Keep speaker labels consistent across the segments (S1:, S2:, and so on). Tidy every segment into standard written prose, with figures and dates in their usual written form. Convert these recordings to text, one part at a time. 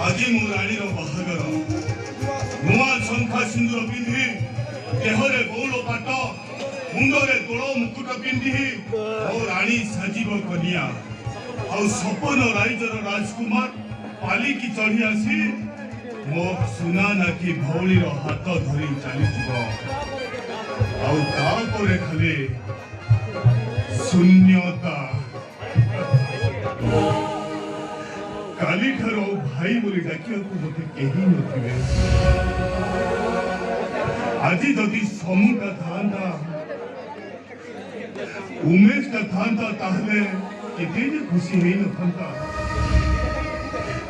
S1: आज मो रानी बाहागर नुआ शंखा सिंदूर पिंधि देहरे बौल पाट मुंडरे तोड़ मुकुट पिंधि मो रानी साजीब कनिया आ सपन राइजर राजकुमार पालिकी चढ़ी आसी मो सुना नाकी भौली हाथ धरी चली खाली शून्यता काली ठार भाई बोली डाकिया मत कहीं नथिबे आज जदि समूटा था उमेश था ताहले केते खुशी है नथा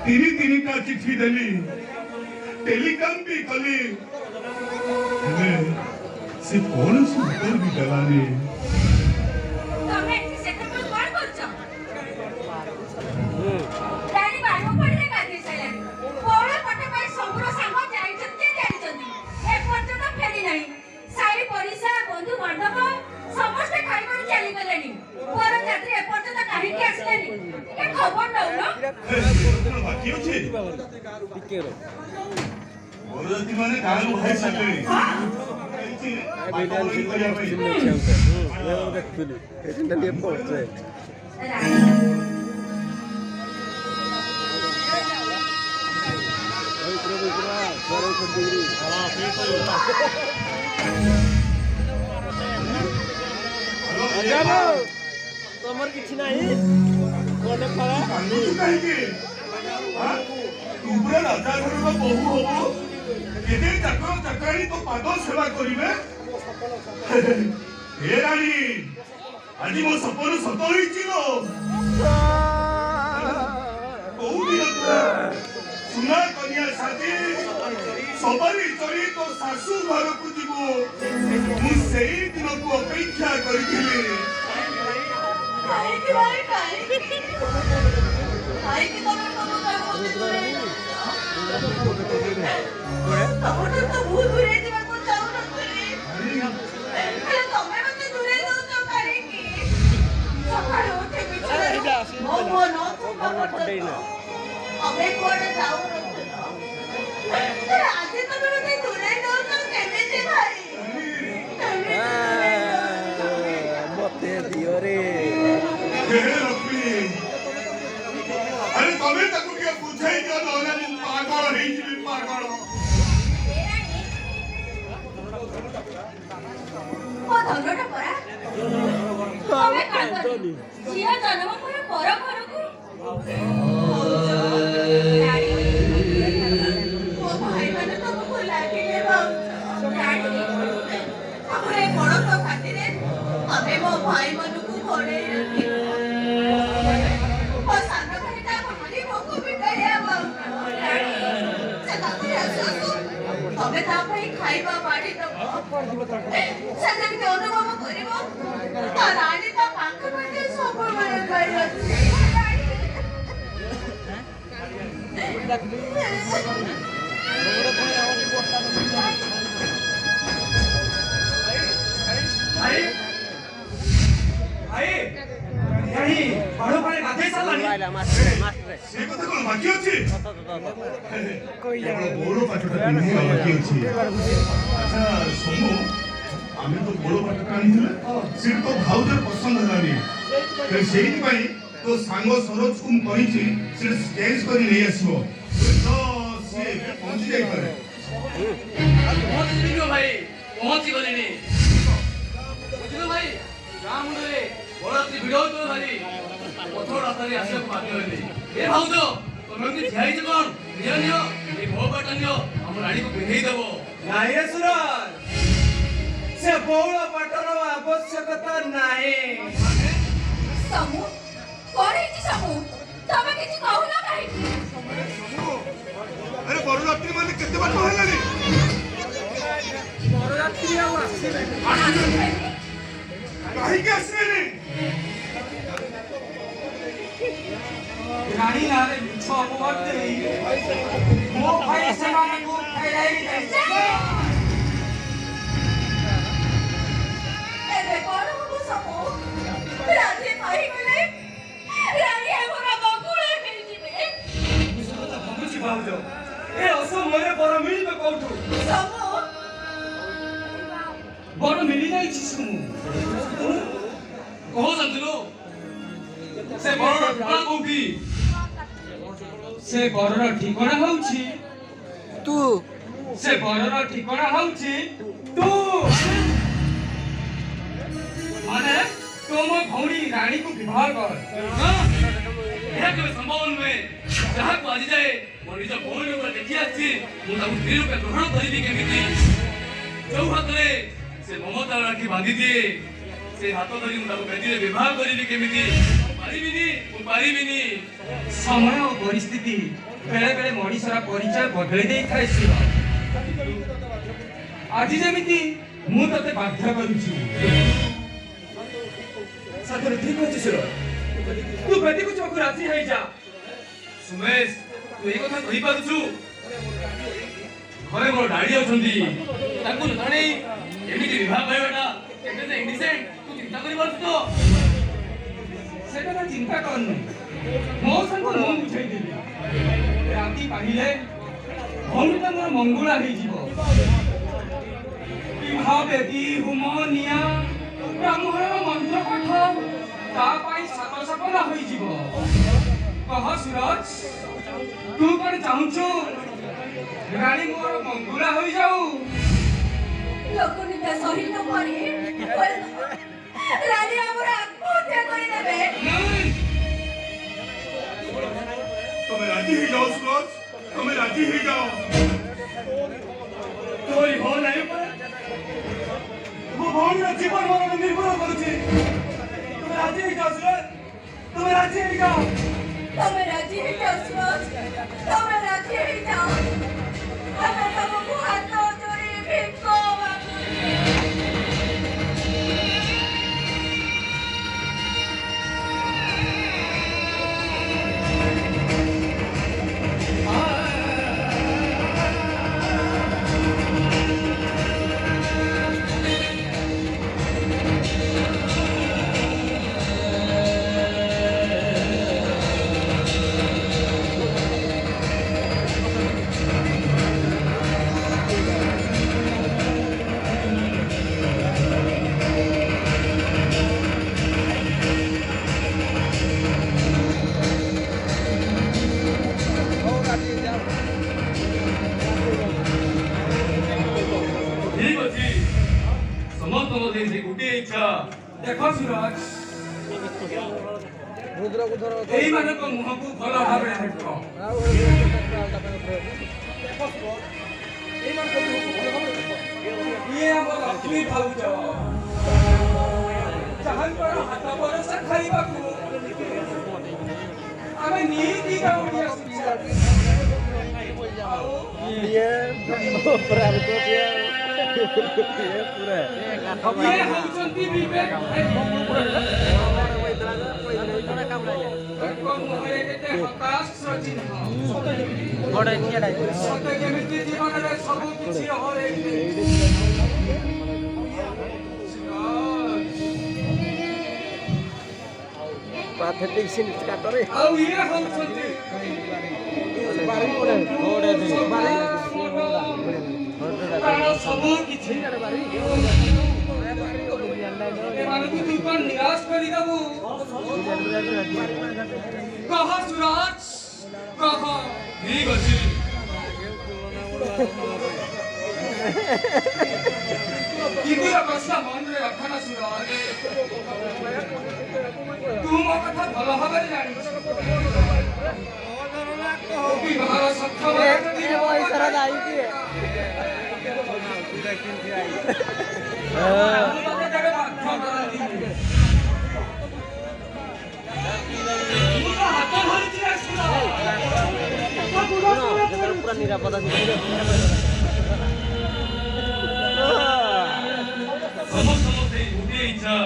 S1: तीन चिट्ठी देली टेलीग्राम भी कली से कौन से उत्तर भी देलानी माने काल भाई सके
S2: तमर किछि नाही कोने परा
S1: काहे के हां तू पूरा राजा घर का बहु हो केते चक्र चक्राणी तो पाद सेवा करिवे हे रानी आज मो सपन सत होई छिलो कोउनी सुना कन्या साथी सबरी चली तो सासू घर को जीवो मु सेई दिन को अपेक्षा करिथिली
S3: काहे कि तमे तो बहुत दूरे जीवा को चाहू नथली तमे मते दूरे दो तो काहे कि सकाळ उठे बिचारे मो मन तो अबे कोडे जाऊ नथलो आज तमे मते दूरे दो तो केमे भाई
S2: मते दियो रे
S1: अरे तमे ताकू के बुझाई दियो नहले पागल हेई छी पागल
S3: ओ धनटा परा तमे कांदनी जिया जन्म पर घर को ओ भाई माने तुमको लागिले बाऊ रानी हमरे बड़ तो खातिरे अबे मो भाई मन को घोड़े ओ सानो भाईटा हमरी मोको बिटाया बाऊ से काकुरी आसो तबे ता भाई खाइबा बाड़ी दबो सजन के अनुभव करिवो ता रानी ता पांख पटे सब मन गई अछि
S4: भाई भाई यही बड़ो बड़े गाधे सालानी
S2: मास्टर
S1: से कथा कोन बाकी अछि
S2: कोई
S1: बोलो पाटटा पिन्हे बाकी अछि अच्छा सोमो आमे तो बोलो पाटटा आनिथिले से तो भाउजर पसंद हलानी ते सेहि पई तो सांग सरोज कुम कहिछि से स्टेज करी नै आसीबो तो से पहुंची जाई पारे
S4: बहुत दिनो भाई पहुंची गलेनी बुझलो भाई रामुडे बड़ती भिडो तो भाई पथर रास्तारे आसे बाध्य होली ए भाउजो तमे कि ध्याई कोन नियो नियो ए भो पाटनियो हम रानी को पिन्हई देबो
S5: नाही सुरज से बहुळ पाटर आवश्यकता नाही
S3: समू कोण आहे समू तमे किछि कहू ना काहे
S1: अरे बररात्रि माने केते बात होलानी
S2: बररात्रि आ आसीबे
S1: काहे के आसीबेनी
S5: रानी नारे मिछ अपवाद देई मो भाई सेमाने को फैलाई दे
S3: ए कोण हो समू राधे भाई गले रानी हमरा बकुला के जिबे
S5: बुझी भाउजो
S3: ସମୁ
S5: ବଡ଼ ମିଳିଯାଇଛି ସମୁ।
S4: କହ ଶାନ୍ତନୁ ସେ ବରର ଠିକଣା କୋଉଠି?
S5: ସେ ବରର ଠିକଣା ହେଉଛି
S2: ତୁ
S5: ସେ ବରର ଠିକଣା ହେଉଛି ତୁ। ମାନେ ତୁ ମୋ ଭଉଣୀ ରାଣୀକୁ ବିବାହ କର।
S4: ଏହା କେବେ ସମ୍ଭବ ନୁହେଁ। ଯାହାକୁ ଆଜି ଯାଏ ମୋ ନିଜ ଭଉଣୀ ରୂପରେ ଦେଖି ଆସିଛି ମୁଁ ତାକୁ ସ୍ତ୍ରୀ ରୂପେ ଗ୍ରହଣ କରିବି କେମିତି? ଯୋଉ ହାତରେ ସେ ମମତାର ରାକ୍ଷୀ ବାନ୍ଧି ଦିଏ ସେ ହାତ ଧରି ମୁଁ ତାକୁ ବେଦୀରେ ବିବାହ କରିବି କେମିତି? ମୁଁ ପାରିବିନି।
S5: ସମୟ ଓ ପରିସ୍ଥିତି ବେଳେ ବେଳେ ମଣିଷର ପରିଚୟ ବଦଳି ଦେଇଥାଏ ଶିବ। ଆଜି ଯେମିତି ମୁଁ ତତେ ବାଧ୍ୟ କରୁଛି। ସାଥରେ ଠିକ ଅଛି ଶିବ, ତୁ ବେଦୀକୁ ଯିବାକୁ ରାଜି ହେଇଯା।
S4: ସୁମେଶ ତୁ ଏଇ କଥା କହିପାରୁଛୁ? ଘରେ ମୋର ଡାଡି ଅଛନ୍ତି, ତାଙ୍କୁ ଜଣେ ଏମିତି ବିବାହ କରିବାଟା କେତେ ଯେ ଇଣ୍ଡିସେଣ୍ଟ ତୁ ଚିନ୍ତା କରିପାରୁଛୁ ତ?
S5: ସେଟା ଚିନ୍ତା କରନି, ମୋ ସାଙ୍ଗ ମୁଁ ବୁଝେଇଦେବି। ରାତି ପାହିଲେ ଭଉଣୀଟା ମୋର ମଙ୍ଗୁଳା ହେଇଯିବ। ବିବାହ ବେଦୀ ହୋମ ନିଆଁ ବ୍ରାହ୍ମଣର ମନ୍ତ୍ର ପାଠ ତା ପାଇଁ ସାତ ସପନା ହୋଇଯିବ। କହ ସୁରଜ, ତୁ କଣ ଚାହୁଁଛୁ ରାଣୀ ମୋର ମଙ୍ଗୁଳା ହୋଇଯାଉ?
S3: ଲୋକନିତା ସହି ନ ପାରି ରାଣୀ ଆମର ଆତ୍ମହତ୍ୟା କରିଦେବେ।
S1: ତମେ ରାଜି ହେଇଯାଅ ସୁରଜ, ତମେ ରାଜି ହେଇଯାଅ।
S5: ତୋରି ହୋ ନାହିଁ ପରା, ମୋ ଭଉଣୀର ଜୀବନ ମରଣ ନିର୍ଭର କରୁଛି। ତୁମେ ରାଜି ହେଇଯାଅ ସୁରଜ, ତୁମେ ରାଜି ହେଇଯାଅ।
S3: ତମେ ରାଜି ହେଇଯାଅ ସୁରଜ, ତମେ ରାଜି ହେଇଯାଅ। ଆମେ ତମକୁ ହାତ ଯୋଡ଼ି ଭିକ ମାଗୁଛୁ।
S4: ଠିକ ଅଛି, ସମସ୍ତଙ୍କ ଦେଇ ସେ ଗୋଟିଏ ଇଚ୍ଛା।
S5: ଦେଖ ସୁରଜ, ଏଇମାନଙ୍କ ମୁହଁକୁ ଭଲ ଭାବରେ ଦେଖ। ଇଏ ଆମ ଲକ୍ଷ୍ମୀ ଭାଉଜ, ଯାହାଙ୍କର ହାତ ପରସା ଖାଇବାକୁ ଆମେ ନିତି ଦୌଡ଼ି ଆସୁଛୁ। ଇଏ ହେଉଛନ୍ତି ବିବେକ ମୁହଁରେ କେତେ ହତାଶର ଚିହ୍ନ। ସତେ ଯେମିତି ଜୀବନରେ ସବୁ କିଛି ହରେଇଲେ।
S2: pathetic scene କାଟରେ
S5: ଆଉ ଇଏ ହେଉଛନ୍ତି ସବୁ କିଛି। ଏମାନଙ୍କୁ ତୁ କଣ ନିରାଶ କରିଦେବୁ? କହ ସୁରଜ, କହ।
S4: ଠିକ ଅଛି,
S5: ଦିଦିର କଥା ମନରେ ରଖନା ସୁରଜ। ତୁ ମୋ କଥା ଭଲ ଭାବରେ ଜାଣିଛୁ। ବିବାହର ସକ୍ଷମ
S2: ସାରା ଯାଇକି
S5: ହାତ ଧରିଛି
S2: ପୁରା ନିରାପଦ
S4: ସମସ୍ତଙ୍କ ସେଇ ଗୋଟିଏ ଇଚ୍ଛା।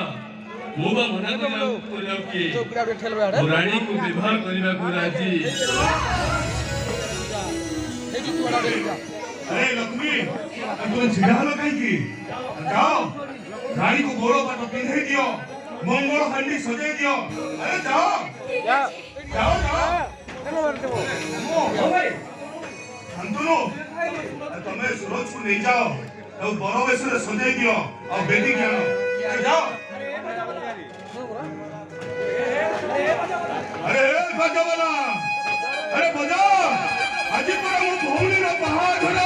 S4: ମୁଁ ବା ମନା କରିବାକୁ କି ରାଣୀକୁ ବିବାହ କରିବାକୁ ରାଜି।
S1: अरे लक्ष्मी तुम छिड़ा हलो कहीं जाओ रानी को गोड़ों पर पिंधे दियो मंगल हांडी सजे दियो अरे जाओ जाओ जाओ शांतनु
S5: ଖାଇଲେ
S1: ତମେ ସୁରଜକୁ ନେଇଯାଅ ଆଉ ବର ବେଶରେ ସଜେଇ ଦିଅ ଆଉ ବେଦି ଜ୍ଞାନ ଯାଅ। अरे बजावना अरे बजा आज पूरा मो भौणी रो बाहाघर